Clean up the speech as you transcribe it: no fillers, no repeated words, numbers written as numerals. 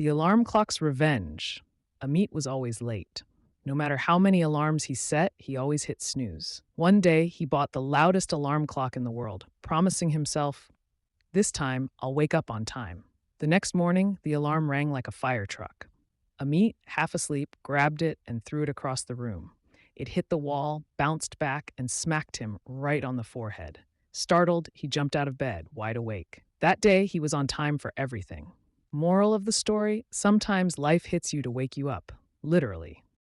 The alarm clock's revenge. Amit was always late. No matter how many alarms he set, he always hit snooze. One day, he bought the loudest alarm clock in the world, promising himself, "This time, I'll wake up on time." The next morning, the alarm rang like a fire truck. Amit, half asleep, grabbed it and threw it across the room. It hit the wall, bounced back, and smacked him right on the forehead. Startled, he jumped out of bed, wide awake. That day, he was on time for everything. Moral of the story: sometimes life hits you to wake you up, literally.